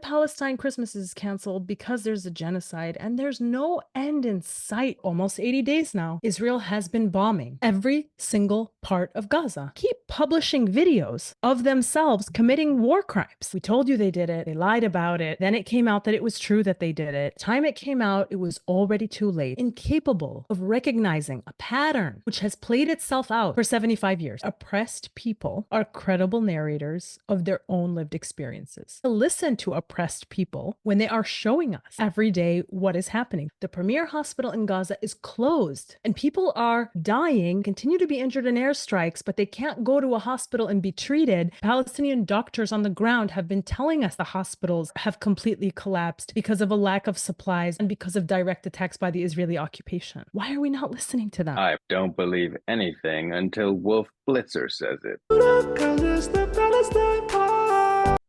Palestine Christmas is canceled because there's a genocide and there's no end in sight. Almost 80 days now, Israel has been bombing every single part of Gaza. Keep publishing videos of themselves committing war crimes. We told you they did it. They lied about it. Then it came out that it was true that they did it. Time it came out, it was already too late. Incapable of recognizing a pattern which has played itself out for 75 years. Oppressed people are credible narrators of their own lived experiences. Listen to oppressed people when they are showing us every day what is happening. The premier hospital in Gaza is closed and people are dying, continue to be injured in airstrikes, but they can't go to a hospital and be treated. Palestinian doctors on the ground have been telling us the hospitals have completely collapsed because of a lack of supplies and because of direct attacks by the Israeli occupation. Why are we not listening to them? I don't believe anything until Wolf Blitzer says it.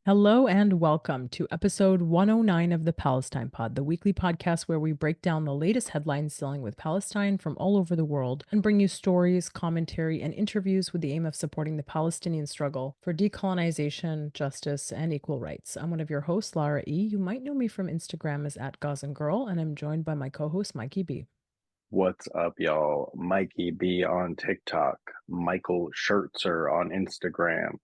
Hello and welcome to episode 109 of the Palestine Pod, the weekly podcast where we break down the latest headlines dealing with Palestine from all over the world and bring you stories, commentary, and interviews with the aim of supporting the Palestinian struggle for decolonization, justice, and equal rights. I'm one of your hosts, Lara E. You might know me from Instagram as @GazanGirl, and I'm joined by my co-host, Mikey B. What's up, y'all? Mikey B on TikTok, Michael Schertzer on Instagram.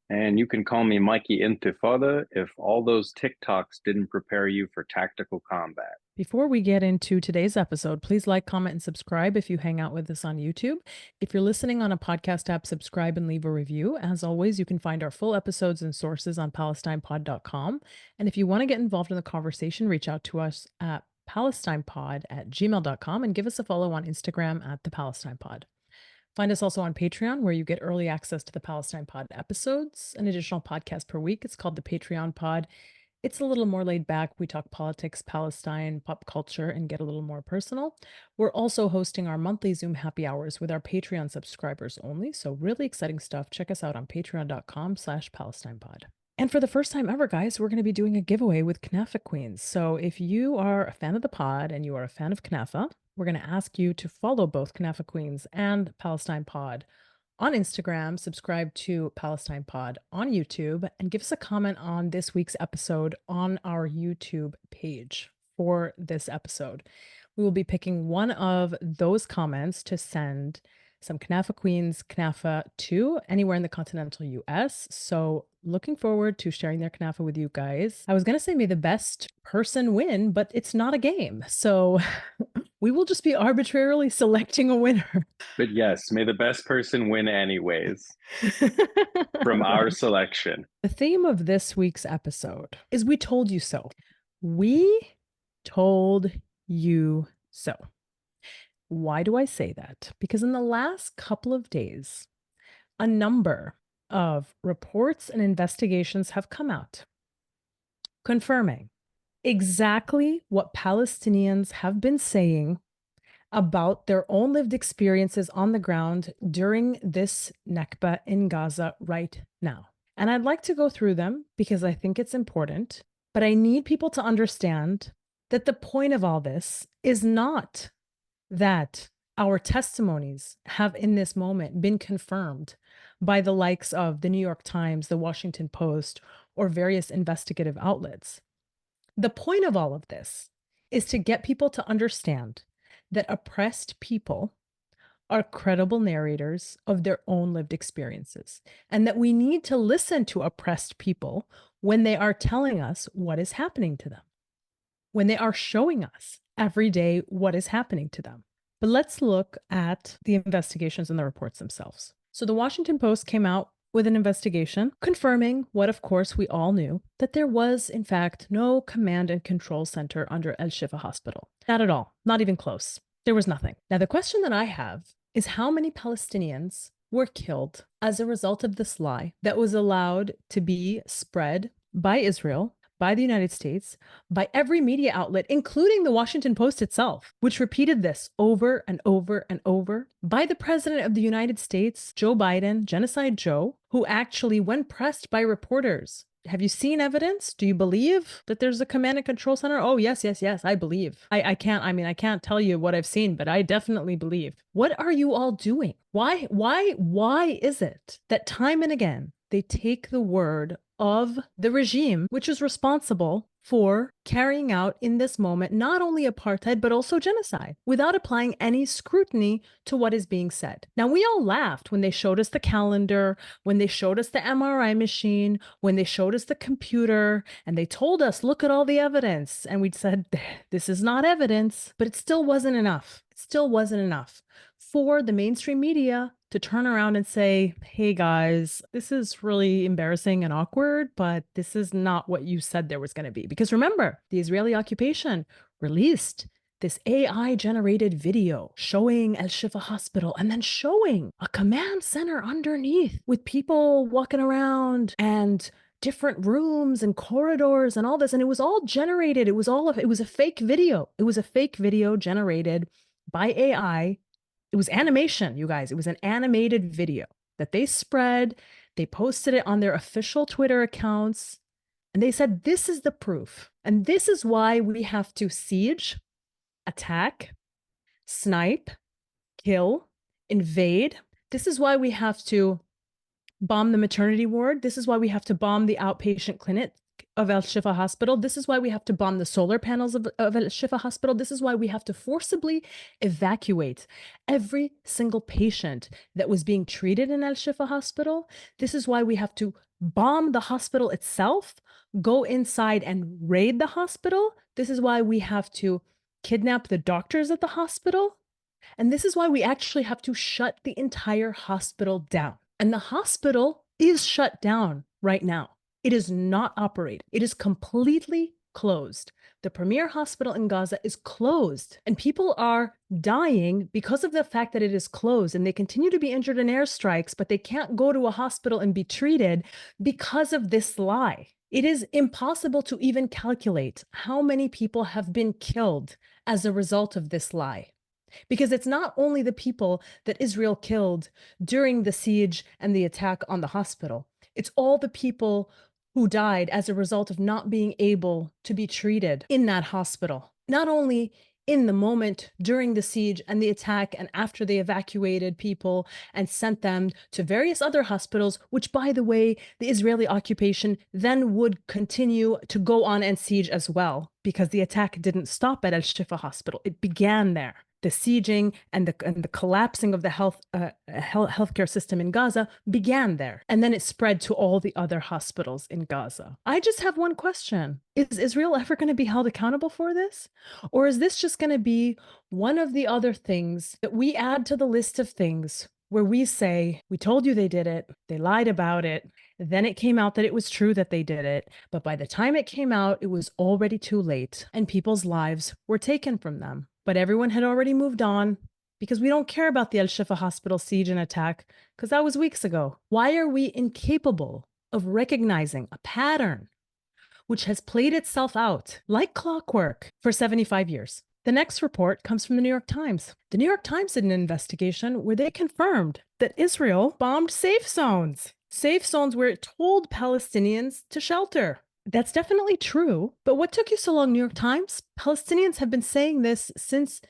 And you can call me Mikey Intifada if all those TikToks didn't prepare you for tactical combat. Before we get into today's episode, please like, comment, and subscribe if you hang out with us on YouTube. If you're listening on a podcast app, subscribe and leave a review. As always, you can find our full episodes and sources on PalestinePod.com. And if you want to get involved in the conversation, reach out to us at PalestinePod@gmail.com and give us a follow on Instagram at the Palestine Pod. Find us also on Patreon, where you get early access to the Palestine Pod episodes, an additional podcast per week. It's called the Patreon Pod. It's a little more laid back. We talk politics, Palestine, pop culture, and get a little more personal. We're also hosting our monthly Zoom happy hours with our Patreon subscribers only. So really exciting stuff. Check us out on patreon.com/PalestinePod. And for the first time ever, guys, we're going to be doing a giveaway with Knafa Queens. So if you are a fan of the pod and you are a fan of Knafa, we're going to ask you to follow both Knafa Queens and Palestine Pod on Instagram, subscribe to Palestine Pod on YouTube, and give us a comment on this week's episode on our YouTube page for this episode. We will be picking one of those comments to send some Knafa Queens Knafa to anywhere in the continental US. So looking forward to sharing their Knafa with you guys. I was going to say may the best person win, but it's not a game. So we will just be arbitrarily selecting a winner. But yes, may the best person win anyways from our selection. The theme of this week's episode is We Told You So. We told you so. Why do I say that? Because in the last couple of days, a number of reports and investigations have come out confirming exactly what Palestinians have been saying about their own lived experiences on the ground during this Nakba in Gaza right now. And I'd like to go through them because I think it's important, but I need people to understand that the point of all this is not that our testimonies have in this moment been confirmed by the likes of the New York Times, the Washington Post, or various investigative outlets. The point of all of this is to get people to understand that oppressed people are credible narrators of their own lived experiences, and that we need to listen to oppressed people when they are telling us what is happening to them, when they are showing us every day what is happening to them. But let's look at the investigations and the reports themselves. So the Washington Post came out with an investigation confirming what, of course, we all knew, that there was, in fact, no command and control center under El Shifa Hospital. Not at all. Not even close. There was nothing. Now, the question that I have is how many Palestinians were killed as a result of this lie that was allowed to be spread by Israel, by the United States, by every media outlet, including the Washington Post itself, which repeated this over and over and over, by the President of the United States, Joe Biden, Genocide Joe, who actually, when pressed by reporters, have you seen evidence? Do you believe that there's a command and control center? Oh, yes, I believe. I can't tell you what I've seen, but I definitely believe. What are you all doing? Why is it that time and again, they take the word of the regime, which is responsible for carrying out in this moment not only apartheid, but also genocide, without applying any scrutiny to what is being said. Now, we all laughed when they showed us the calendar, when they showed us the MRI machine, when they showed us the computer, and they told us, look at all the evidence. And we'd said, this is not evidence, but it still wasn't enough. It still wasn't enough for the mainstream media to turn around and say, hey guys, this is really embarrassing and awkward, but this is not what you said there was going to be. Because remember, the Israeli occupation released this AI generated video showing Al Shifa Hospital and then showing a command center underneath with people walking around and different rooms and corridors and all this. And it was all generated. It was a fake video. It was a fake video generated by AI. It was animation, you guys. It was an animated video that they spread. They posted it on their official Twitter accounts. And they said, this is the proof. And this is why we have to siege, attack, snipe, kill, invade. This is why we have to bomb the maternity ward. This is why we have to bomb the outpatient clinic of Al Shifa Hospital. This is why we have to bomb the solar panels of Al Shifa Hospital. This is why we have to forcibly evacuate every single patient that was being treated in Al Shifa Hospital. This is why we have to bomb the hospital itself, go inside and raid the hospital. This is why we have to kidnap the doctors at the hospital. And this is why we actually have to shut the entire hospital down. And the hospital is shut down right now. It is not operating. It is completely closed. The premier hospital in Gaza is closed, and people are dying because of the fact that it is closed, and they continue to be injured in airstrikes, but they can't go to a hospital and be treated because of this lie. It is impossible to even calculate how many people have been killed as a result of this lie. Because it's not only the people that Israel killed during the siege and the attack on the hospital. It's all the people who died as a result of not being able to be treated in that hospital. Not only in the moment during the siege and the attack and after they evacuated people and sent them to various other hospitals, which, by the way, the Israeli occupation then would continue to go on and siege as well, because the attack didn't stop at Al Shifa Hospital. It began there. The sieging and the collapsing of the healthcare system in Gaza began there. And then it spread to all the other hospitals in Gaza. I just have one question. Is Israel ever going to be held accountable for this? Or is this just going to be one of the other things that we add to the list of things where we say, we told you they did it, they lied about it, then it came out that it was true that they did it, but by the time it came out, it was already too late, and people's lives were taken from them. But everyone had already moved on because we don't care about the Al Shifa Hospital siege and attack because that was weeks ago. Why are we incapable of recognizing a pattern which has played itself out like clockwork for 75 years? The next report comes from the New York Times. The New York Times did an investigation where they confirmed that Israel bombed safe zones where it told Palestinians to shelter. That's definitely true. But what took you so long, New York Times? Palestinians have been saying this since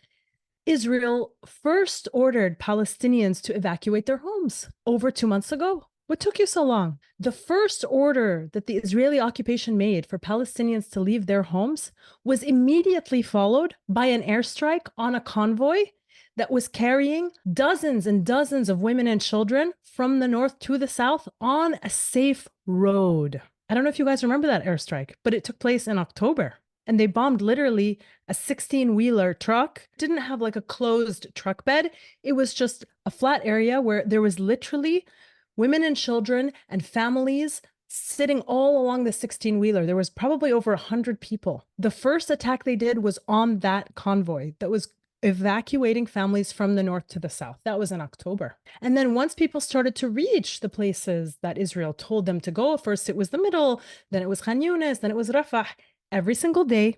Israel first ordered Palestinians to evacuate their homes over 2 months ago. What took you so long? The first order that the Israeli occupation made for Palestinians to leave their homes was immediately followed by an airstrike on a convoy that was carrying dozens and dozens of women and children from the north to the south on a safe road. I don't know if you guys remember that airstrike, but it took place in October. And they bombed literally a 16-wheeler truck. It didn't have like a closed truck bed. It was just a flat area where there was literally women and children and families sitting all along the 16-wheeler. There was probably over 100 people. The first attack they did was on that convoy that was evacuating families from the north to the south. That was in October. And then once people started to reach the places that Israel told them to go, first it was the middle, then it was Khan Yunis, then it was Rafah. Every single day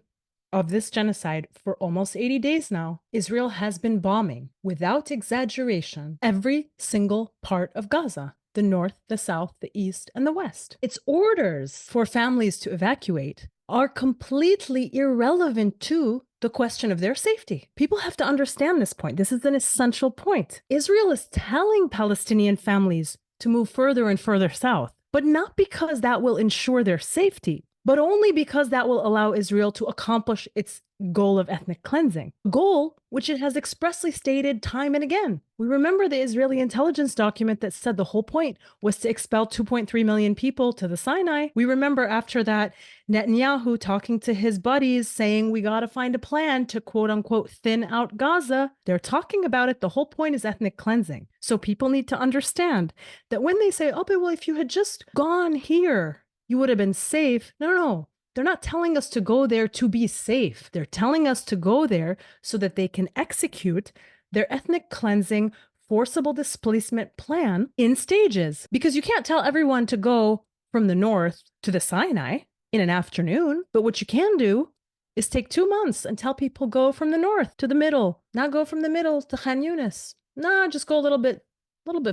of this genocide for almost 80 days now, Israel has been bombing, without exaggeration, every single part of Gaza. The north, the south, the east, and the west. Its orders for families to evacuate are completely irrelevant to the question of their safety. People have to understand this point. This is an essential point. Israel is telling Palestinian families to move further and further south. but not because that will ensure their safety, but only because that will allow Israel to accomplish its goal of ethnic cleansing, a goal which it has expressly stated time and again. We remember the Israeli intelligence document that said the whole point was to expel 2.3 million people to the Sinai. We remember after that Netanyahu talking to his buddies saying we got to find a plan to quote unquote thin out Gaza. They're talking about it. The whole point is ethnic cleansing. So people need to understand that when they say, oh, but well, if you had just gone here, you would have been safe. No. They're not telling us to go there to be safe. They're telling us to go there so that they can execute their ethnic cleansing, forcible displacement plan in stages. Because you can't tell everyone to go from the north to the Sinai in an afternoon. But what you can do is take 2 months and tell people go from the north to the middle, not go from the middle to Khan Yunis. Nah, just go a little bit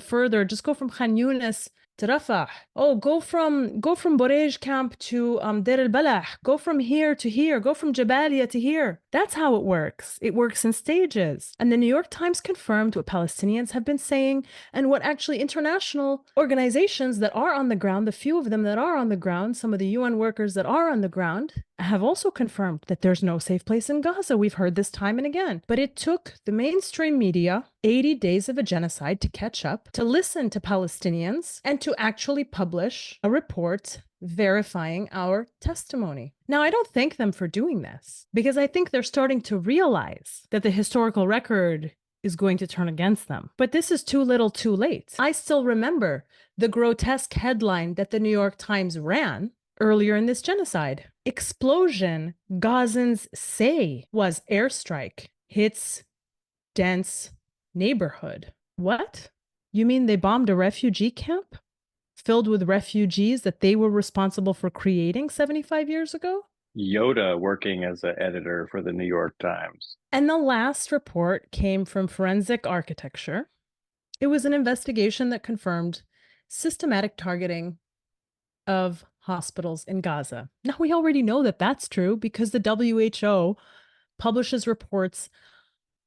further. Just go from Khan Yunis to Rafah. Oh, go from Borej camp to Deir al-Balah. Go from here to here. Go from Jabalia to here. That's how it works. It works in stages. And the New York Times confirmed what Palestinians have been saying and what actually international organizations that are on the ground, the few of them that are on the ground, some of the UN workers that are on the ground, have also confirmed that there's no safe place in Gaza. We've heard this time and again. But it took the mainstream media 80 days of a genocide to catch up, to listen to Palestinians, and to actually publish a report verifying our testimony. Now, I don't thank them for doing this, because I think they're starting to realize that the historical record is going to turn against them. But this is too little too late. I still remember the grotesque headline that the New York Times ran earlier in this genocide. Explosion, Gazans say, was airstrike, hits dense neighborhood. What? You mean they bombed a refugee camp filled with refugees that they were responsible for creating 75 years ago? Yoda working as an editor for the New York Times. And the last report came from Forensic Architecture. It was an investigation that confirmed systematic targeting of hospitals in Gaza. Now, we already know that that's true because the WHO publishes reports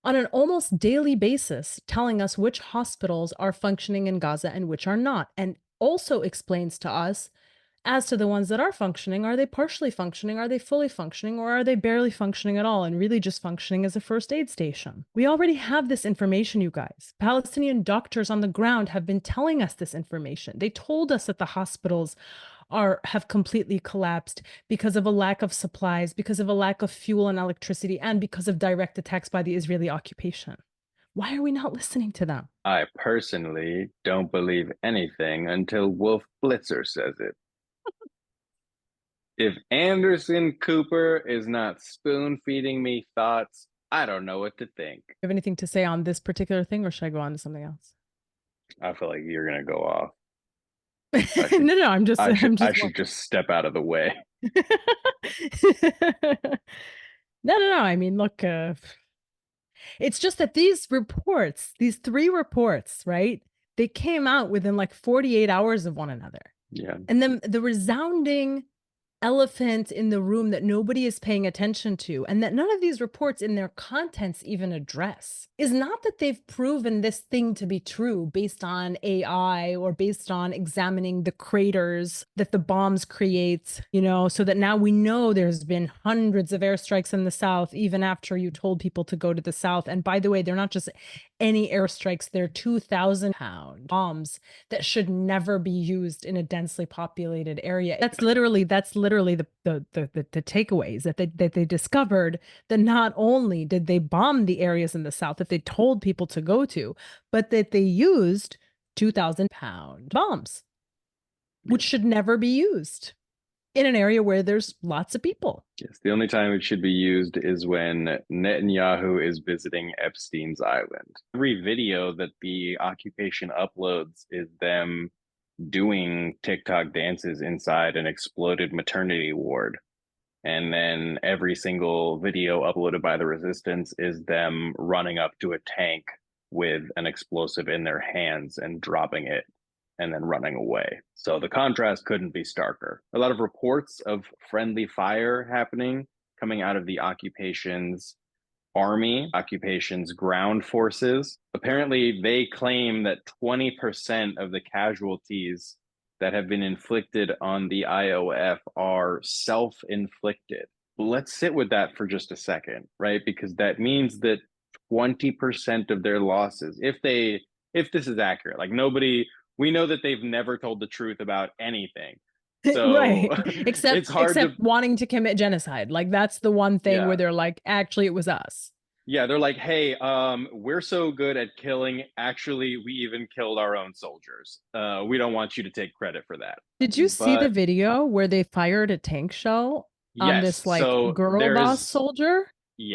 on an almost daily basis telling us which hospitals are functioning in Gaza and which are not, and also explains to us as to the ones that are functioning, are they partially functioning, are they fully functioning, or are they barely functioning at all and really just functioning as a first aid station? We already have this information, you guys. Palestinian doctors on the ground have been telling us this information. They told us that the hospitals have completely collapsed because of a lack of supplies, because of a lack of fuel and electricity, and because of direct attacks by the Israeli occupation. Why are we not listening to them? I personally don't believe anything until Wolf Blitzer says it. If Anderson Cooper is not spoon feeding me thoughts, I don't know what to think. You have anything to say on this particular thing, or should I go on to something else? I feel like you're gonna go off. No, I should just step out of the way. No. I mean, look, it's just that these reports, these 3 reports, right? They came out within like 48 hours of one another. Yeah. And then the resounding elephant in the room that nobody is paying attention to, and that none of these reports in their contents even address, is not that they've proven this thing to be true based on AI or based on examining the craters that the bombs create, so that now we know there's been hundreds of airstrikes in the South, even after you told people to go to the South. And by the way, they're not just any airstrikes, they're 2,000-pound bombs that should never be used in a densely populated area. That's literally the takeaways that they discovered, that not only did they bomb the areas in the South that they told people to go to, but that they used 2,000-pound bombs, which should never be used in an area where there's lots of people. Yes, the only time it should be used is when Netanyahu is visiting Epstein's Island. Every video that the occupation uploads is them doing TikTok dances inside an exploded maternity ward. And then every single video uploaded by the resistance is them running up to a tank with an explosive in their hands and dropping it and then running away. So the contrast couldn't be starker. A lot of reports of friendly fire happening coming out of the occupation's army, occupation's ground forces. Apparently, they claim that 20% of the casualties that have been inflicted on the IOF are self-inflicted. Let's sit with that for just a second, right? Because that means that 20% of their losses, if this is accurate, like nobody, we know that they've never told the truth about anything. So Right. it's Except hard to, except wanting to commit genocide. Like that's the one thing where yeah. they're like, actually, it was us. Yeah, they're like, hey, we're so good at killing. Actually, we even killed our own soldiers. We don't want you to take credit for that. Did you see the But video where they fired a tank shell on yes, this like so girl boss soldier?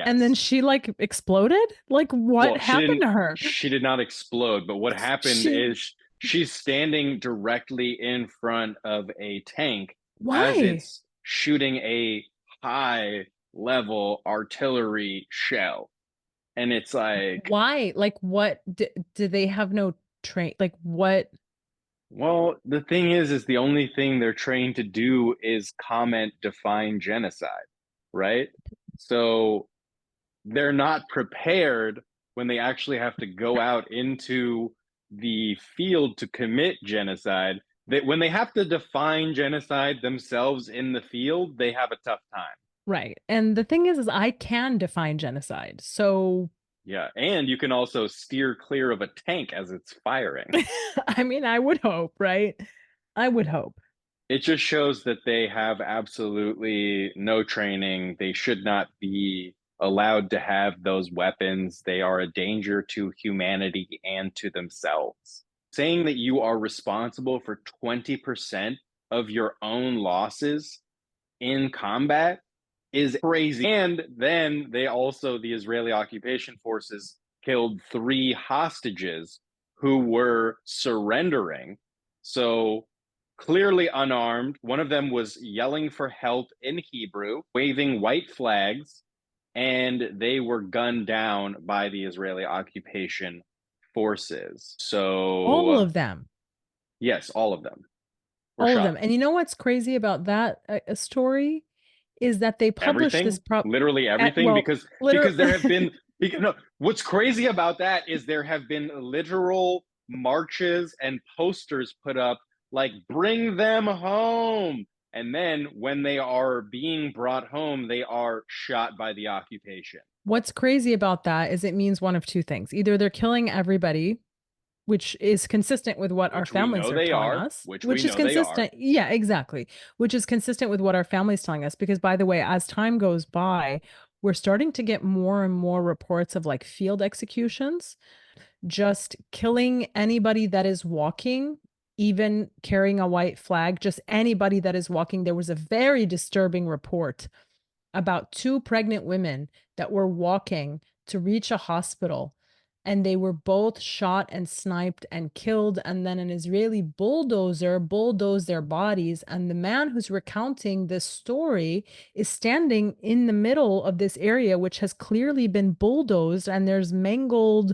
And then yes. she like exploded? Like what Well, happened to her? she did not explode, but what happened She is she's standing directly in front of a tank as why? it's shooting a high level artillery shell. And it's like, Why? Like what do they have no train? Like what? well, the thing is the only thing they're trained to do is comment, define genocide, right? So they're not prepared when they actually have to go out into the field to commit genocide. That when they have to define genocide themselves in the field, they have a tough time. Right. And the thing is I can define genocide. So Yeah, and you can also steer clear of a tank as it's firing. I mean, I would hope, right? I would hope. It just shows that they have absolutely no training. They should not be allowed to have those weapons. They are a danger to humanity and to themselves. Saying that you are responsible for 20% of your own losses in combat is crazy. And then the Israeli occupation forces killed 3 hostages who were surrendering. So clearly unarmed. One of them was yelling for help in Hebrew, waving white flags, and they were gunned down by the Israeli occupation forces. All So, of them. yes, all of them were All of them. shot. And you know what's crazy about that story is that they published this Everything, literally everything, well, because literally there have been no. What's crazy about that is there have been literal marches and posters put up like "Bring them home," and then when they are being brought home, they are shot by the occupation. what's crazy about that is it means one of two things. Either they're killing everybody, which is consistent with what our Which we families know are they telling are. us, Which we which is know they are. consistent. Yeah, exactly. Which is consistent with what our families telling us. Because by the way, as time goes by, we're starting to get more and more reports of like field executions, just killing anybody that is walking, even carrying a white flag, just anybody that is walking. There was a very disturbing report about 2 pregnant women that were walking to reach a hospital, and they were both shot and sniped and killed, and then an Israeli bulldozer bulldozed their bodies. And the man who's recounting this story is standing in the middle of this area which has clearly been bulldozed, and there's mangled,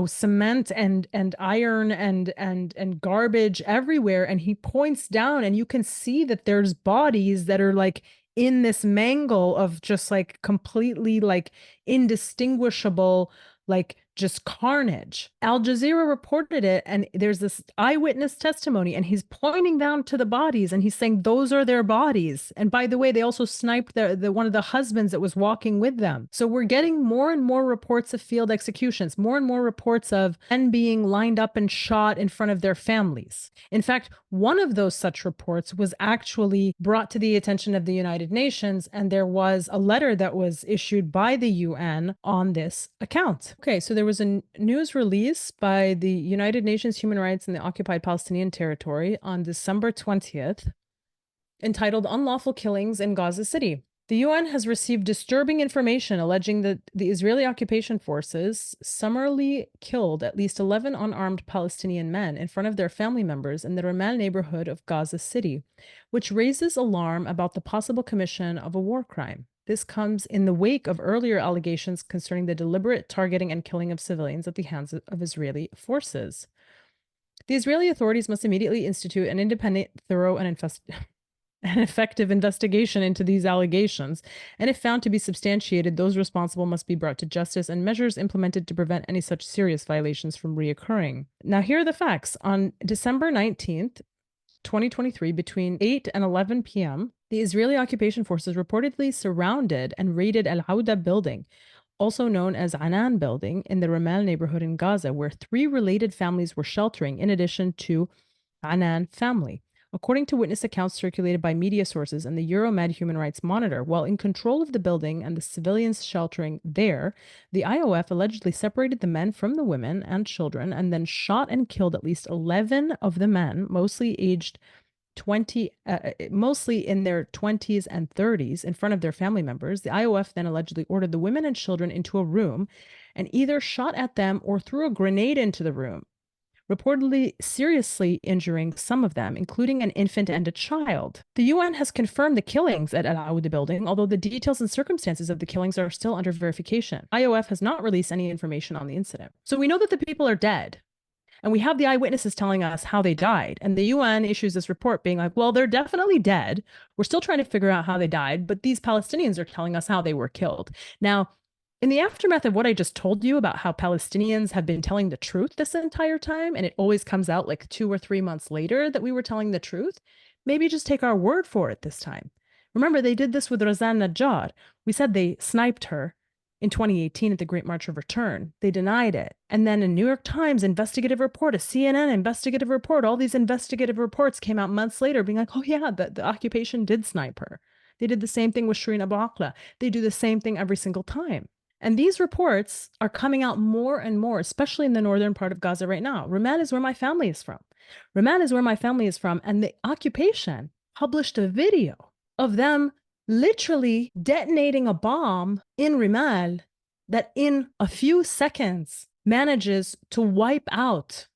cement and iron and garbage everywhere. And he points down, and you can see that there's bodies that are like in this mangle of just like completely like indistinguishable, like just carnage. Al Jazeera reported it, and there's this eyewitness testimony, and he's pointing down to the bodies, and he's saying those are their bodies. And by the way, they also sniped the one of the husbands that was walking with them. So we're getting more and more reports of field executions, more and more reports of men being lined up and shot in front of their families. In fact, one of those such reports was actually brought to the attention of the United Nations, and there was a letter that was issued by the UN on this account. Okay, so there was a news release by the United Nations Human Rights in the Occupied Palestinian Territory on December 20th, entitled Unlawful Killings in Gaza City. The UN has received disturbing information alleging that the Israeli occupation forces summarily killed at least 11 unarmed Palestinian men in front of their family members in the Ramal neighborhood of Gaza City, which raises alarm about the possible commission of a war crime. This comes in the wake of earlier allegations concerning the deliberate targeting and killing of civilians at the hands of Israeli forces. The Israeli authorities must immediately institute an independent, thorough, and effective investigation into these allegations, and if found to be substantiated, those responsible must be brought to justice and measures implemented to prevent any such serious violations from reoccurring. Now, here are the facts. On December 19th, 2023, between 8 and 11 p.m., the Israeli occupation forces reportedly surrounded and raided Al Auda building, also known as Anan building, in the Ramal neighborhood in Gaza, where 3 related families were sheltering, in addition to Anan family. According to witness accounts circulated by media sources and the Euromed Human Rights Monitor, while in control of the building and the civilians sheltering there, the IOF allegedly separated the men from the women and children and then shot and killed at least 11 of the men, mostly aged 20, mostly in their 20s and 30s, in front of their family members. The IOF then allegedly ordered the women and children into a room and either shot at them or threw a grenade into the room, reportedly seriously injuring some of them, including an infant and a child. The UN has confirmed the killings at Al Aouda building, although the details and circumstances of the killings are still under verification. IOF has not released any information on the incident. So we know that the people are dead. And we have the eyewitnesses telling us how they died. And the UN issues this report being like, well, they're definitely dead. We're still trying to figure out how they died, but these Palestinians are telling us how they were killed. Now, in the aftermath of what I just told you about how Palestinians have been telling the truth this entire time, and it always comes out like 2 or 3 months later that we were telling the truth, maybe just take our word for it this time. Remember, they did this with Razan Najjar. We said they sniped her in 2018 at the Great March of Return. They denied it. And then a New York Times investigative report, a CNN investigative report, all these investigative reports came out months later being like, oh yeah, the occupation did snipe her. They did the same thing with Shireen Abu Akleh. They do the same thing every single time. And these reports are coming out more and more, especially in the northern part of Gaza right now. Ramal is where my family is from. Ramal is where my family is from. And the occupation published a video of them literally detonating a bomb in Ramal that in a few seconds manages to wipe out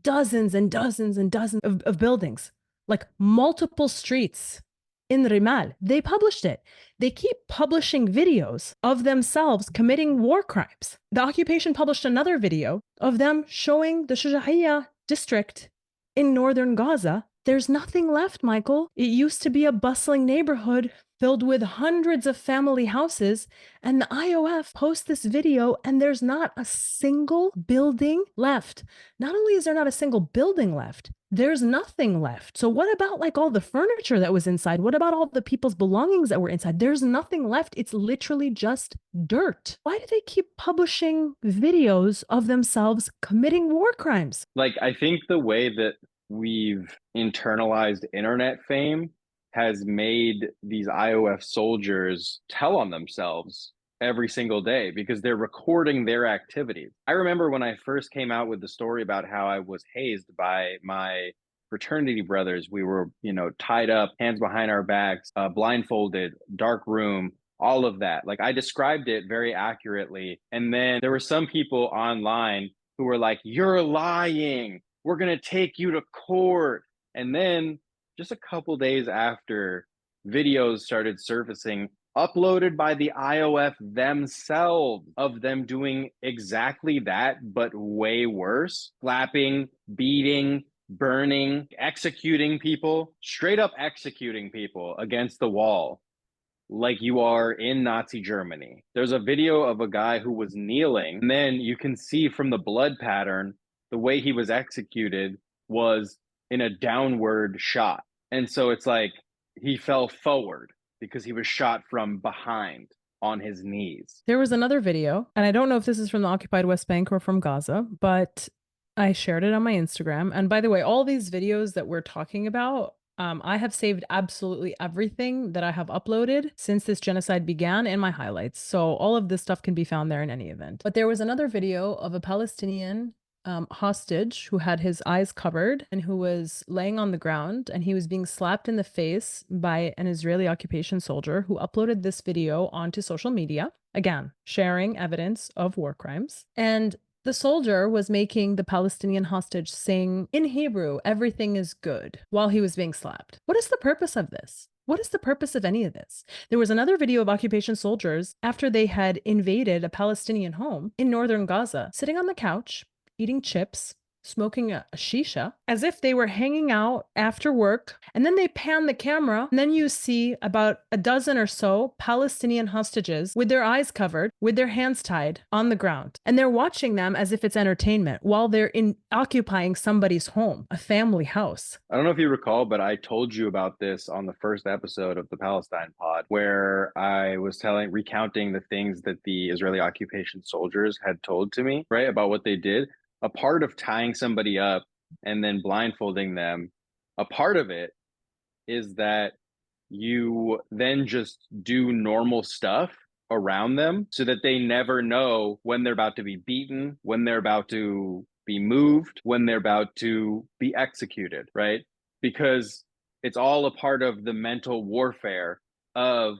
dozens and dozens and dozens of buildings, like multiple streets in Ramal. They published it. They keep publishing videos of themselves committing war crimes. The occupation published another video of them showing the Shuja'iyya district in northern Gaza. There's nothing left, Michael. It used to be a bustling neighborhood filled with hundreds of family houses, and the IOF posts this video and there's not a single building left. Not only is there not a single building left, there's nothing left. So what about like all the furniture that was inside? What about all the people's belongings that were inside? There's nothing left. It's literally just dirt. Why do they keep publishing videos of themselves committing war crimes? Like, I think the way that we've internalized internet fame has made these IOF soldiers tell on themselves every single day because they're recording their activities. I remember when I first came out with the story about how I was hazed by my fraternity brothers. We were, tied up, hands behind our backs, blindfolded, dark room, all of that. Like, I described it very accurately. And then there were some people online who were like, you're lying. We're going to take you to court. And then just a couple days after, videos started surfacing, uploaded by the IOF themselves, of them doing exactly that, but way worse. Slapping, beating, burning, executing people, straight up executing people against the wall, like you are in Nazi Germany. There's a video of a guy who was kneeling, and then you can see from the blood pattern, the way he was executed was in a downward shot. And so it's like he fell forward because he was shot from behind on his knees. There was another video, and I don't know if this is from the occupied West Bank or from Gaza, but I shared it on my Instagram. And by the way, all these videos that we're talking about, I have saved absolutely everything that I have uploaded since this genocide began in my highlights. So all of this stuff can be found there in any event. But there was another video of a Palestinian hostage who had his eyes covered and who was laying on the ground, and he was being slapped in the face by an Israeli occupation soldier who uploaded this video onto social media, again, sharing evidence of war crimes. And the soldier was making the Palestinian hostage sing in Hebrew, "Everything is good," while he was being slapped. What is the purpose of this? What is the purpose of any of this? There was another video of occupation soldiers after they had invaded a Palestinian home in northern Gaza, sitting on the couch, eating chips, smoking a shisha, as if they were hanging out after work. And then they pan the camera, and then you see about a dozen or so Palestinian hostages with their eyes covered, with their hands tied on the ground. And they're watching them as if it's entertainment while they're occupying somebody's home, a family house. I don't know if you recall, but I told you about this on the first episode of the Palestine pod, where I was recounting the things that the Israeli occupation soldiers had told to me, right, about what they did. A part of tying somebody up and then blindfolding them, a part of it is that you then just do normal stuff around them so that they never know when they're about to be beaten, when they're about to be moved, when they're about to be executed, right? Because it's all a part of the mental warfare of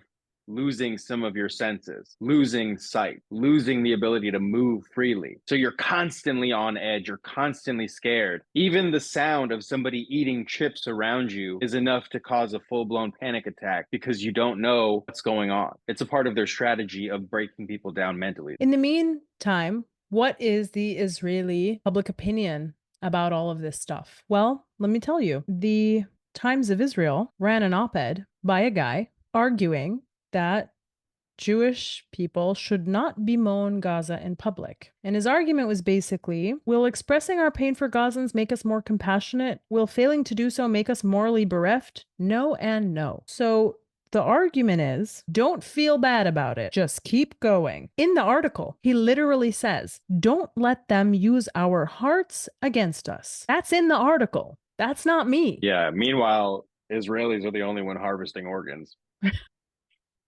losing some of your senses, losing sight, losing the ability to move freely. So you're constantly on edge, you're constantly scared. Even the sound of somebody eating chips around you is enough to cause a full-blown panic attack because you don't know what's going on. It's a part of their strategy of breaking people down mentally. In the meantime, what is the Israeli public opinion about all of this stuff? Well, let me tell you. The Times of Israel ran an op-ed by a guy arguing that Jewish people should not bemoan Gaza in public. And his argument was basically, will expressing our pain for Gazans make us more compassionate? Will failing to do so make us morally bereft? No and no. So the argument is, don't feel bad about it. Just keep going. In the article, he literally says, don't let them use our hearts against us. That's in the article. That's not me. Yeah. Meanwhile, Israelis are the only one harvesting organs.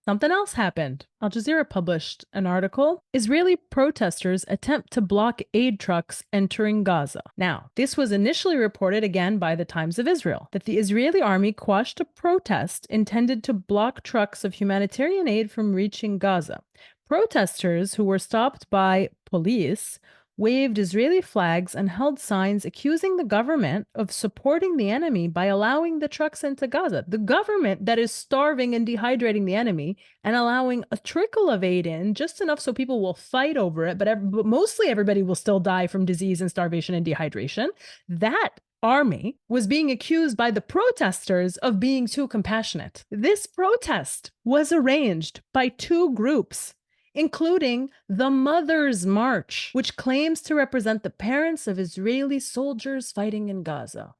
Something else happened. Al Jazeera published an article. Israeli protesters attempt to block aid trucks entering Gaza. Now, this was initially reported again by the Times of Israel that the Israeli army quashed a protest intended to block trucks of humanitarian aid from reaching Gaza. Protesters who were stopped by police waved Israeli flags and held signs accusing the government of supporting the enemy by allowing the trucks into Gaza. The government that is starving and dehydrating the enemy and allowing a trickle of aid in, just enough so people will fight over it, but mostly everybody will still die from disease and starvation and dehydration. That army was being accused by the protesters of being too compassionate. This protest was arranged by two groups, including the Mother's March, which claims to represent the parents of Israeli soldiers fighting in Gaza.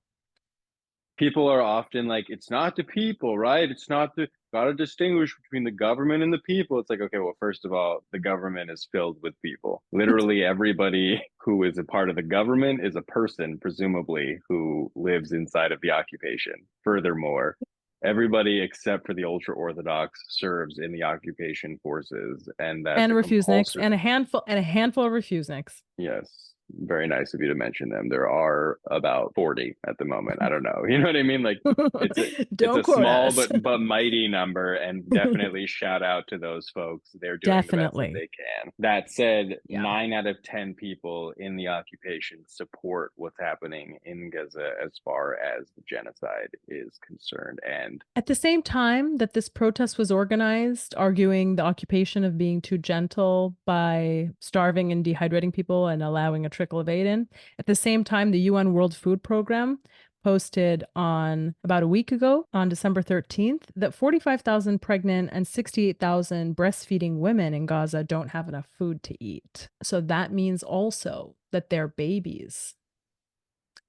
People are often like, it's not the people, right? It's not the, gotta distinguish between the government and the people. It's like, okay, well, first of all, the government is filled with people. Literally everybody who is a part of the government is a person, presumably, who lives inside of the occupation. Furthermore, everybody except for the ultra orthodox serves in the occupation forces, and that's and a refuseniks compulsory. and a handful of refuseniks. Yes, very nice of you to mention them. There are about 40 at the moment. I don't know. You know what I mean? Like it's a Don't quote small us. but mighty number, and definitely shout out to those folks. They're doing the best that Definitely. they can. That said, Yeah. 9 out of 10 people in the occupation support what's happening in Gaza as far as the genocide is concerned. And At the same time that this protest was organized, arguing the occupation of being too gentle by starving and dehydrating people and allowing a trickle of aid in, at the same time, the UN World Food Program posted on about a week ago, on December 13th, that 45,000 pregnant and 68,000 breastfeeding women in Gaza don't have enough food to eat. So that means also that their babies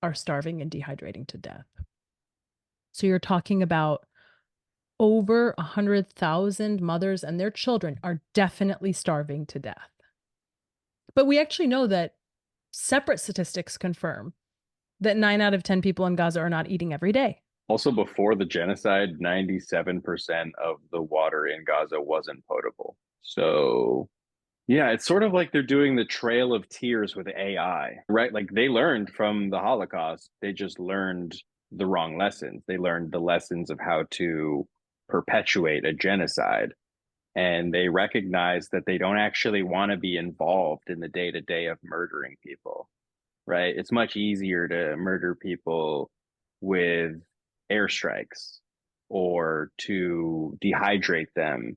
are starving and dehydrating to death. So you're talking about over 100,000 mothers and their children are definitely starving to death. But we actually know that separate statistics confirm that 9 out of 10 people in Gaza are not eating every day. also, before the genocide, 97% of the water in Gaza wasn't potable. So yeah, it's sort of like they're doing the Trail of Tears with AI, right? Like they learned from the Holocaust, they just learned the wrong lessons. They learned the lessons of how to perpetuate a genocide. And they recognize that they don't actually want to be involved in the day to day of murdering people, right? It's much easier to murder people with airstrikes or to dehydrate them,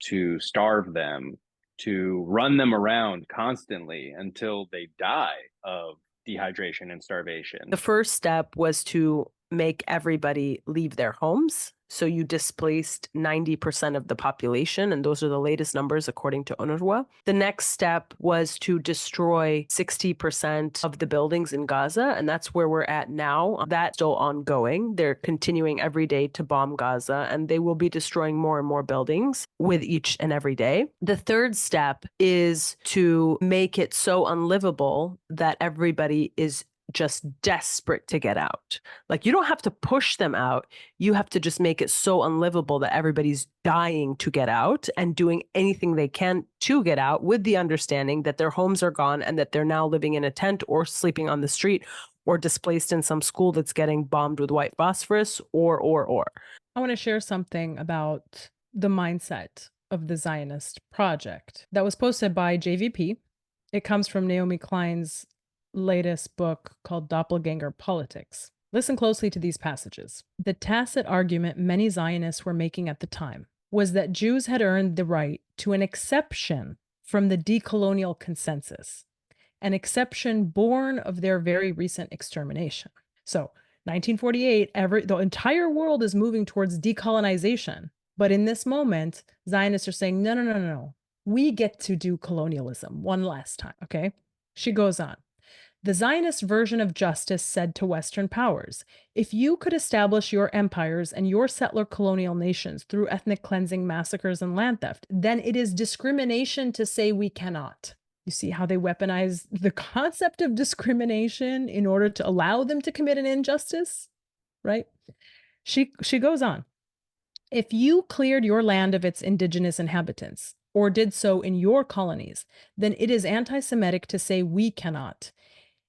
to starve them, to run them around constantly until they die of dehydration and starvation. The first step was to make everybody leave their homes. So you displaced 90% of the population, and those are the latest numbers according to UNRWA. The next step was to destroy 60% of the buildings in Gaza, and that's where we're at now. That's still ongoing. They're continuing every day to bomb Gaza, and they will be destroying more and more buildings with each and every day. The third step is to make it so unlivable that everybody is just desperate to get out. Like, you don't have to push them out. You have to just make it so unlivable that everybody's dying to get out and doing anything they can to get out, with the understanding that their homes are gone and that they're now living in a tent or sleeping on the street or displaced in some school that's getting bombed with white phosphorus or. I want to share something about the mindset of the Zionist project that was posted by JVP. It comes from Naomi Klein's latest book called Doppelganger Politics. Listen closely to these passages. The tacit argument many Zionists were making at the time was that Jews had earned the right to an exception from the decolonial consensus, an exception born of their very recent extermination. So, 1948, the entire world is moving towards decolonization. But in this moment, Zionists are saying, no. We get to do colonialism one last time, okay? She goes on. The Zionist version of justice said to Western powers, if you could establish your empires and your settler colonial nations through ethnic cleansing, massacres, and land theft, then it is discrimination to say we cannot. You see how they weaponize the concept of discrimination in order to allow them to commit an injustice, right? She goes on. If you cleared your land of its indigenous inhabitants, or did so in your colonies, then it is anti-Semitic to say we cannot.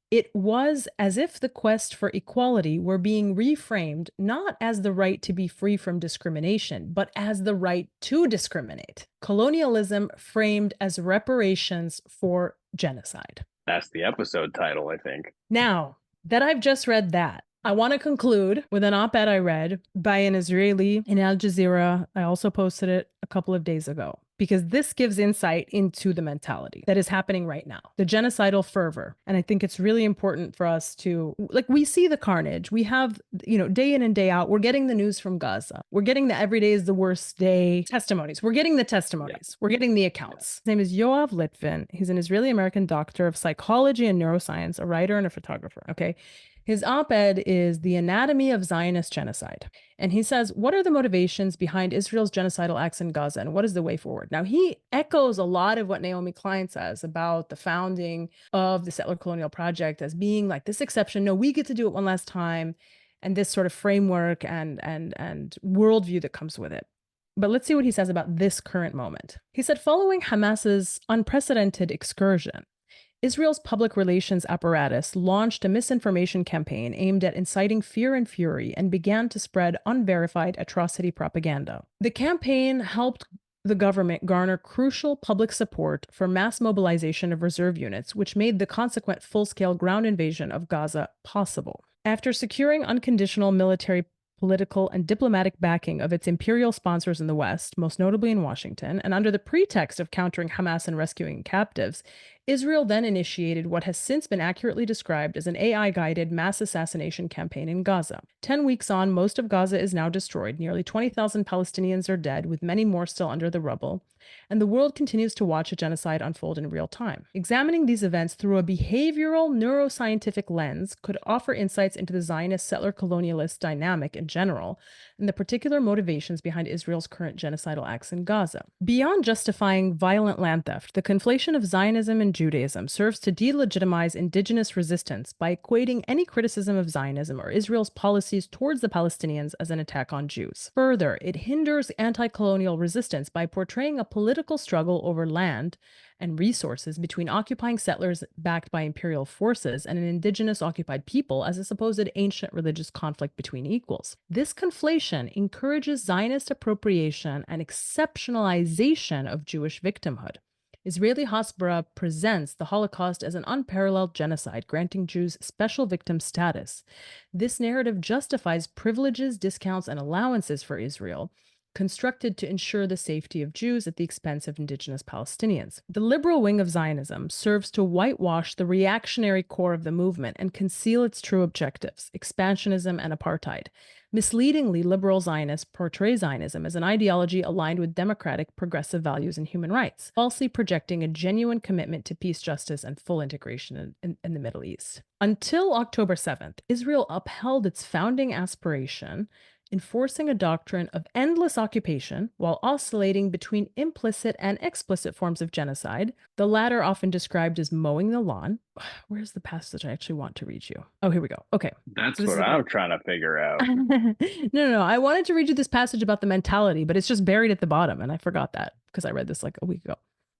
It was as if the quest for equality were being reframed not as the right to be free from discrimination, but as the right to discriminate. Colonialism framed as reparations for genocide. That's the episode title, I think. Now that I've just read that, I want to conclude with an op-ed I read by an Israeli in Al Jazeera. I also posted it a couple of days ago, because this gives insight into the mentality that is happening right now, the genocidal fervor. And I think it's really important for us to, we see the carnage. We have, day in and day out, we're getting the news from Gaza. We're getting the every day is the worst day testimonies. We're getting the testimonies. Yeah. We're getting the accounts. His name is Yoav Litvin. He's an Israeli-American doctor of psychology and neuroscience, a writer and a photographer. Okay. His op-ed is The Anatomy of Zionist Genocide. And he says, what are the motivations behind Israel's genocidal acts in Gaza, and what is the way forward? Now, he echoes a lot of what Naomi Klein says about the founding of the settler colonial project as being like this exception. No, we get to do it one last time, and this sort of framework and worldview that comes with it. But let's see what he says about this current moment. He said, following Hamas's unprecedented excursion, Israel's public relations apparatus launched a misinformation campaign aimed at inciting fear and fury and began to spread unverified atrocity propaganda. The campaign helped the government garner crucial public support for mass mobilization of reserve units, which made the consequent full-scale ground invasion of Gaza possible. After securing unconditional military, political, and diplomatic backing of its imperial sponsors in the West, most notably in Washington, and under the pretext of countering Hamas and rescuing captives, Israel then initiated what has since been accurately described as an AI-guided mass assassination campaign in Gaza. 10 weeks on, most of Gaza is now destroyed. Nearly 20,000 Palestinians are dead, with many more still under the rubble. And the world continues to watch a genocide unfold in real time. Examining these events through a behavioral neuroscientific lens could offer insights into the Zionist settler colonialist dynamic in general, and the particular motivations behind Israel's current genocidal acts in Gaza. Beyond justifying violent land theft, the conflation of Zionism and Judaism serves to delegitimize indigenous resistance by equating any criticism of Zionism or Israel's policies towards the Palestinians as an attack on Jews. Further, it hinders anti-colonial resistance by portraying a political struggle over land and resources between occupying settlers backed by imperial forces and an indigenous occupied people as a supposed ancient religious conflict between equals. This conflation encourages Zionist appropriation and exceptionalization of Jewish victimhood. Israeli Hasbara presents the Holocaust as an unparalleled genocide, granting Jews special victim status. This narrative justifies privileges, discounts, and allowances for Israel, constructed to ensure the safety of Jews at the expense of indigenous Palestinians. The liberal wing of Zionism serves to whitewash the reactionary core of the movement and conceal its true objectives, expansionism and apartheid. Misleadingly, liberal Zionists portray Zionism as an ideology aligned with democratic, progressive values and human rights, falsely projecting a genuine commitment to peace, justice, and full integration in the Middle East. Until October 7th, Israel upheld its founding aspiration, enforcing a doctrine of endless occupation while oscillating between implicit and explicit forms of genocide, the latter often described as mowing the lawn. Where's the passage I actually want to read you? Oh, here we go. Okay. That's what I'm trying to figure out. No. I wanted to read you this passage about the mentality, but it's just buried at the bottom, and I forgot that because I read this like a week ago.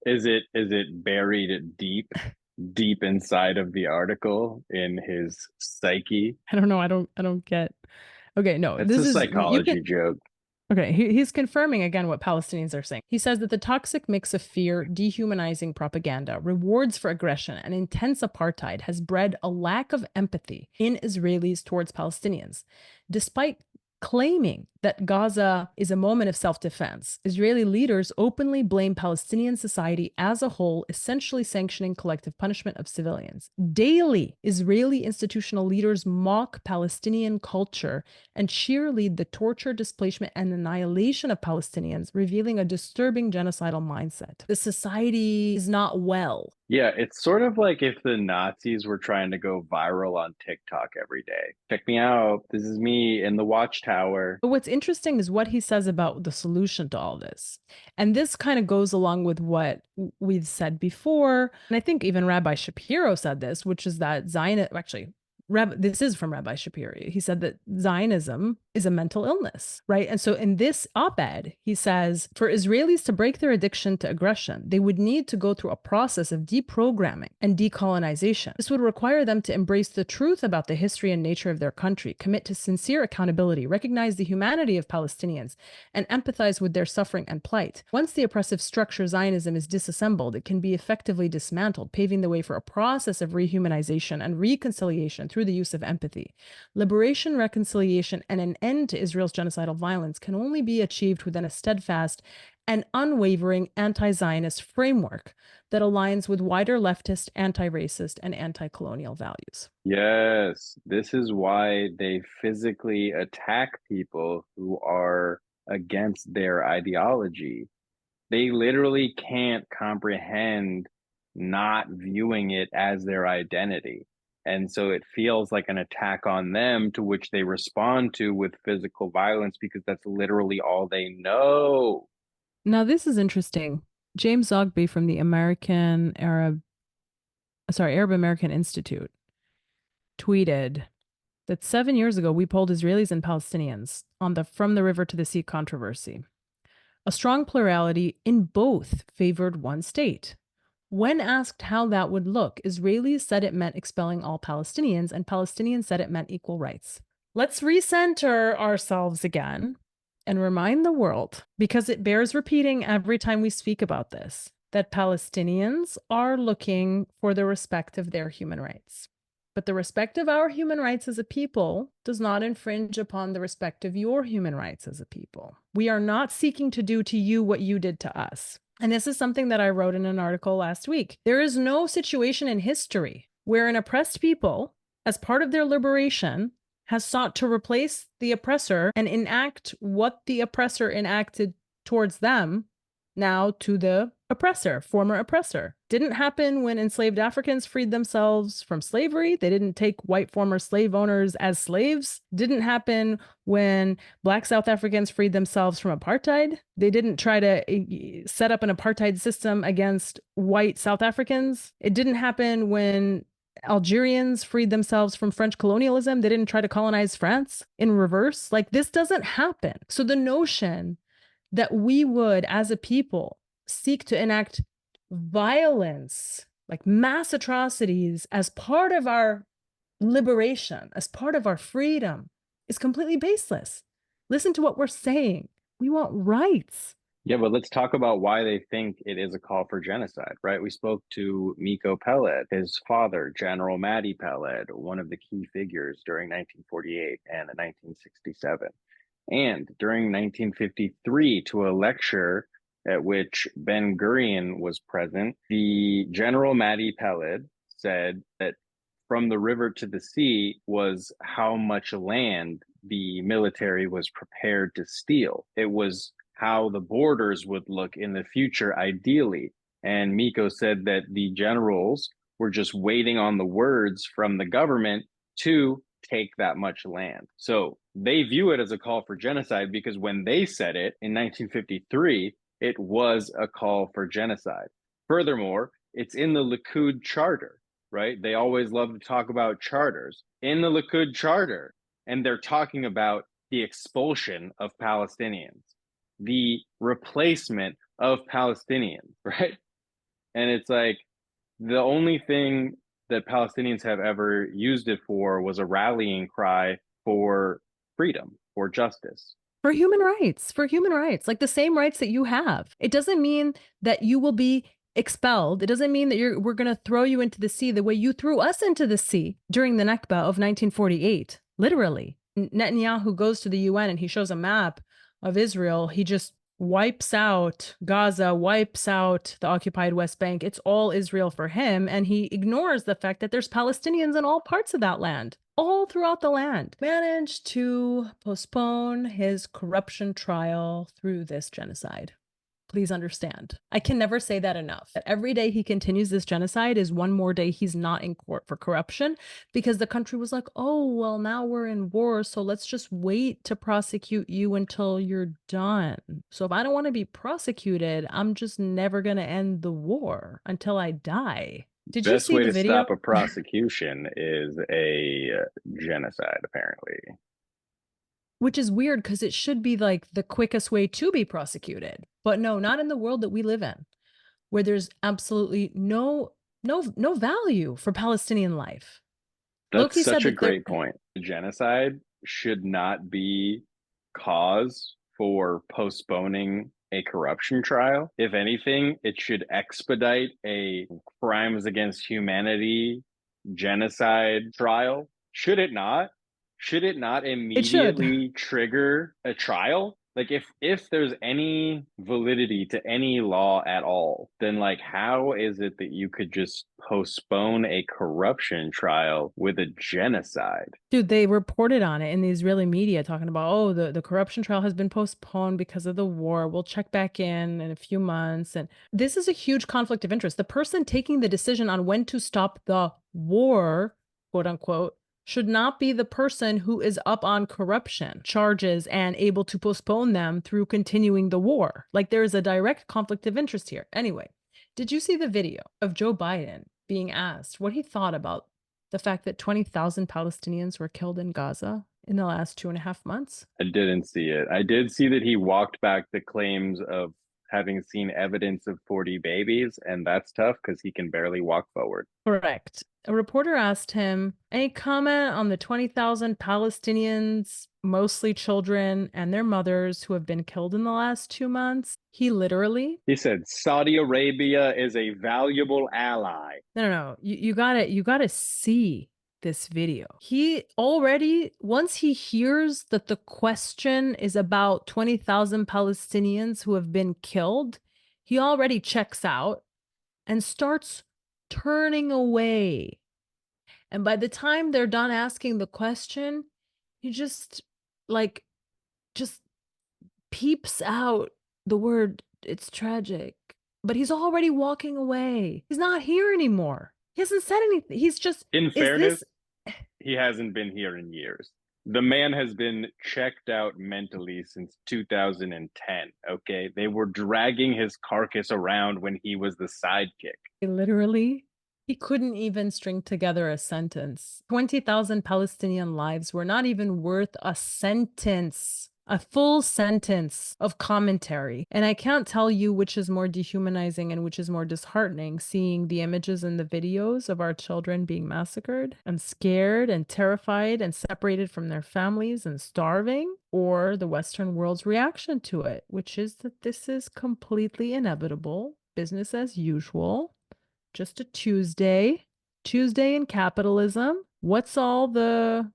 Is it buried deep inside of the article in his psyche? I don't know. I don't get. Okay, no, It's a psychology joke. Okay, he's confirming again what Palestinians are saying. He says that the toxic mix of fear, dehumanizing propaganda, rewards for aggression, and intense apartheid has bred a lack of empathy in Israelis towards Palestinians. Despite claiming that Gaza is a moment of self-defense, Israeli leaders openly blame Palestinian society as a whole, essentially sanctioning collective punishment of civilians. Daily, Israeli institutional leaders mock Palestinian culture and cheerlead the torture, displacement, and annihilation of Palestinians, revealing a disturbing genocidal mindset. The society is not well. Yeah, it's sort of like if the Nazis were trying to go viral on TikTok every day. Check me out. This is me in the watchtower. But what's interesting is what he says about the solution to all this. And this kind of goes along with what we've said before. And I think even Rabbi Shapiro said this, which is that Zionism, actually, this is from Rabbi Shapiro. He said that Zionism is a mental illness, right? And so in this op-ed, he says, for Israelis to break their addiction to aggression, they would need to go through a process of deprogramming and decolonization. This would require them to embrace the truth about the history and nature of their country, commit to sincere accountability, recognize the humanity of Palestinians, and empathize with their suffering and plight. Once the oppressive structure Zionism is disassembled, it can be effectively dismantled, paving the way for a process of rehumanization and reconciliation through the use of empathy. Liberation, reconciliation, and an end to Israel's genocidal violence can only be achieved within a steadfast and unwavering anti-Zionist framework that aligns with wider leftist, anti-racist, and anti-colonial values. Yes, this is why they physically attack people who are against their ideology. They literally can't comprehend not viewing it as their identity. And so it feels like an attack on them, to which they respond to with physical violence because that's literally all they know. Now, this is interesting. James Zogby from the Arab American Institute tweeted that 7 years ago, we polled Israelis and Palestinians on the From the River to the Sea controversy. A strong plurality in both favored one state. When asked how that would look, Israelis said it meant expelling all Palestinians, and Palestinians said it meant equal rights. Let's recenter ourselves again and remind the world, because it bears repeating every time we speak about this, that Palestinians are looking for the respect of their human rights. But the respect of our human rights as a people does not infringe upon the respect of your human rights as a people. We are not seeking to do to you what you did to us. And this is something that I wrote in an article last week. There is no situation in history where an oppressed people, as part of their liberation, has sought to replace the oppressor and enact what the oppressor enacted towards them now to the oppressor, former oppressor. Didn't happen when enslaved Africans freed themselves from slavery. They didn't take white former slave owners as slaves. Didn't happen when Black South Africans freed themselves from apartheid. They didn't try to set up an apartheid system against white South Africans. It didn't happen when Algerians freed themselves from French colonialism. They didn't try to colonize France in reverse. Like, this doesn't happen. So the notion that we would, as a people, seek to enact violence, like mass atrocities, as part of our liberation, as part of our freedom, is completely baseless. Listen to what we're saying. We want rights. Yeah, but let's talk about why they think it is a call for genocide, right? We spoke to Miko Peled, his father, General Madi Peled, one of the key figures during 1948 and 1967. And during 1953, to a lecture at which Ben-Gurion was present, the General Madi Peled said that from the river to the sea was how much land the military was prepared to steal. It was how the borders would look in the future, ideally. And Miko said that the generals were just waiting on the words from the government to take that much land. So they view it as a call for genocide because when they said it in 1953, it was a call for genocide. Furthermore, it's in the Likud charter, right? They always love to talk about charters. In the Likud charter, and they're talking about the expulsion of Palestinians, the replacement of Palestinians, right? And it's like the only thing that Palestinians have ever used it for was a rallying cry for freedom, for justice. For human rights, like the same rights that you have. It doesn't mean that you will be expelled. It doesn't mean that we're going to throw you into the sea the way you threw us into the sea during the Nakba of 1948. Literally. Netanyahu goes to the UN and he shows a map of Israel. He just wipes out Gaza, wipes out the occupied West Bank. It's all Israel for him. And he ignores the fact that there's Palestinians in all parts of that land, all throughout the land. Managed to postpone his corruption trial through this genocide. Please understand. I can never say that enough. That every day he continues this genocide is one more day he's not in court for corruption because the country was like, oh, well, now we're in war, so let's just wait to prosecute you until you're done. So if I don't want to be prosecuted, I'm just never going to end the war until I die. Did you see the video? Best way to stop a prosecution is a genocide, apparently. Which is weird because it should be like the quickest way to be prosecuted. But no, not in the world that we live in, where there's absolutely no value for Palestinian life. That's Loki such said a great point. Genocide should not be cause for postponing a corruption trial. If anything, it should expedite a crimes against humanity genocide trial. Should it not? Should it not immediately trigger a trial? Like if there's any validity to any law at all, then like how is it that you could just postpone a corruption trial with a genocide? Dude, they reported on it in the Israeli media talking about, oh, the corruption trial has been postponed because of the war. We'll check back in a few months. And this is a huge conflict of interest. The person taking the decision on when to stop the war, quote unquote, should not be the person who is up on corruption charges and able to postpone them through continuing the war. Like there is a direct conflict of interest here. Anyway, did you see the video of Joe Biden being asked what he thought about the fact that 20,000 Palestinians were killed in Gaza in the last 2.5 months? I didn't see it. I did see that he walked back the claims of having seen evidence of 40 babies, and that's tough because he can barely walk forward. Correct. A reporter asked him, any comment on the 20,000 Palestinians, mostly children and their mothers, who have been killed in the last 2 months? He said Saudi Arabia is a valuable ally. No. You gotta see this video. He already, once he hears that the question is about 20,000 Palestinians who have been killed, he already checks out and starts turning away. And by the time they're done asking the question, he just peeps out the word, it's tragic. But he's already walking away. He's not here anymore. He hasn't said anything. He's just, in fairness, he hasn't been here in years. The man has been checked out mentally since 2010, okay? They were dragging his carcass around when he was the sidekick. Literally, he couldn't even string together a sentence. 20,000 Palestinian lives were not even worth a sentence, a full sentence of commentary. And I can't tell you which is more dehumanizing and which is more disheartening, seeing the images and the videos of our children being massacred and scared and terrified and separated from their families and starving, or the Western world's reaction to it, which is that this is completely inevitable, business as usual, just a Tuesday in capitalism. What's all the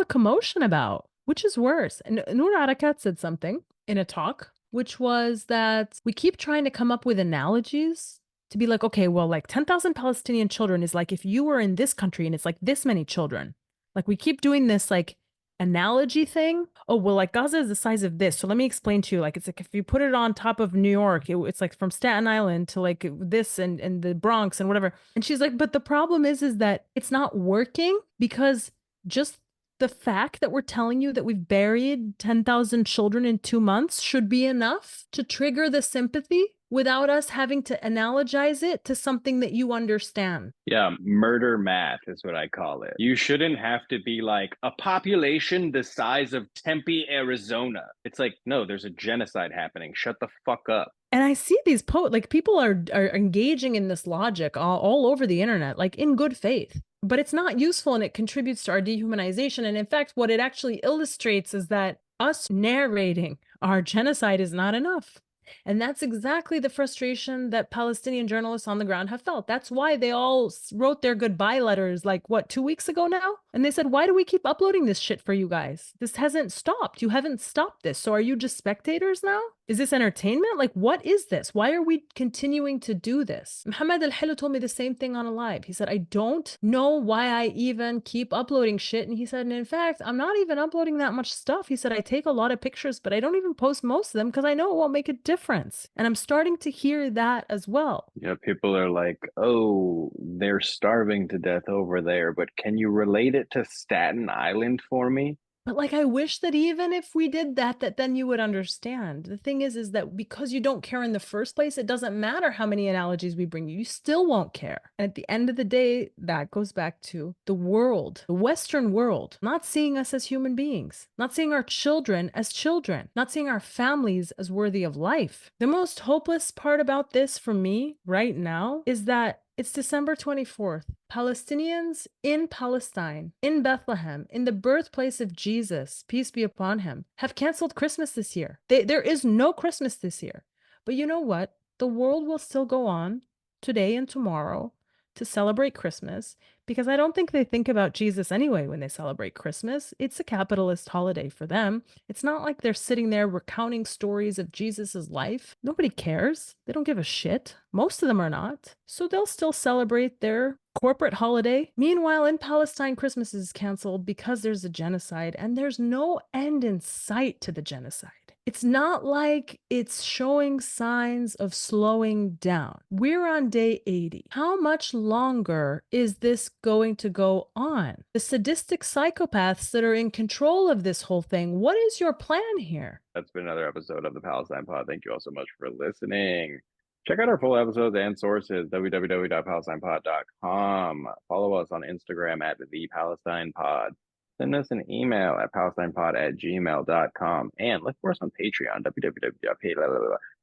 commotion about? Which is worse? And Noor Arakat said something in a talk, which was that we keep trying to come up with analogies to be like, okay, well, like 10,000 Palestinian children is like if you were in this country and it's like this many children. Like we keep doing this like analogy thing. Oh, well, like Gaza is the size of this. So let me explain to you. Like it's like if you put it on top of New York, it's like from Staten Island to like this and the Bronx and whatever. And she's like, but the problem is that it's not working because just the fact that we're telling you that we've buried 10,000 children in 2 months should be enough to trigger the sympathy without us having to analogize it to something that you understand. Yeah, murder math is what I call it. You shouldn't have to be like a population the size of Tempe, Arizona. It's like, no, there's a genocide happening. Shut the fuck up. And I see these like people are engaging in this logic all over the internet, like in good faith. But it's not useful and it contributes to our dehumanization. And in fact, what it actually illustrates is that us narrating our genocide is not enough. And that's exactly the frustration that Palestinian journalists on the ground have felt. That's why they all wrote their goodbye letters, like, what, 2 weeks ago now? And they said, why do we keep uploading this shit for you guys? This hasn't stopped. You haven't stopped this. So are you just spectators now? Is this entertainment? Like, what is this? Why are we continuing to do this? Mohammed Al-Hilu told me the same thing on a live. He said, I don't know why I even keep uploading shit. And he said, and in fact, I'm not even uploading that much stuff. He said, I take a lot of pictures, but I don't even post most of them because I know it won't make a difference. And I'm starting to hear that as well. Yeah, people are like, oh, they're starving to death over there, but can you relate it to Staten Island for me? But like, I wish that even if we did that then you would understand. The thing is that because you don't care in the first place, it doesn't matter how many analogies we bring you, you still won't care. And at the end of the day, that goes back to the world, the Western world, not seeing us as human beings, not seeing our children as children, not seeing our families as worthy of life. The most hopeless part about this for me right now is that it's December 24th. Palestinians in Palestine, in Bethlehem, in the birthplace of Jesus, peace be upon him, have canceled Christmas this year. There is no Christmas this year. But you know what? The world will still go on today and tomorrow to celebrate Christmas because I don't think they think about Jesus anyway when they celebrate Christmas. It's a capitalist holiday for them. It's not like they're sitting there recounting stories of Jesus's life. Nobody cares. They don't give a shit. Most of them are not. So they'll still celebrate their corporate holiday. Meanwhile, in Palestine, Christmas is canceled because there's a genocide and there's no end in sight to the genocide. It's not like it's showing signs of slowing down. We're on day 80. How much longer is this going to go on? The sadistic psychopaths that are in control of this whole thing, what is your plan here? That's been another episode of the Palestine Pod. Thank you all so much for listening. Check out our full episodes and sources, www.palestinepod.com. Follow us on Instagram at the Palestine Pod. Send us an email at palestinepod@gmail.com. And look for us on Patreon,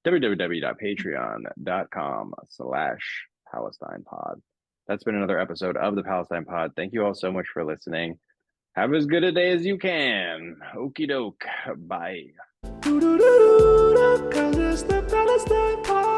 www.patreon.com/PalestinePod. That's been another episode of the Palestine Pod. Thank you all so much for listening. Have as good a day as you can. Okie doke. Bye. Cause it's the Palestine Pod.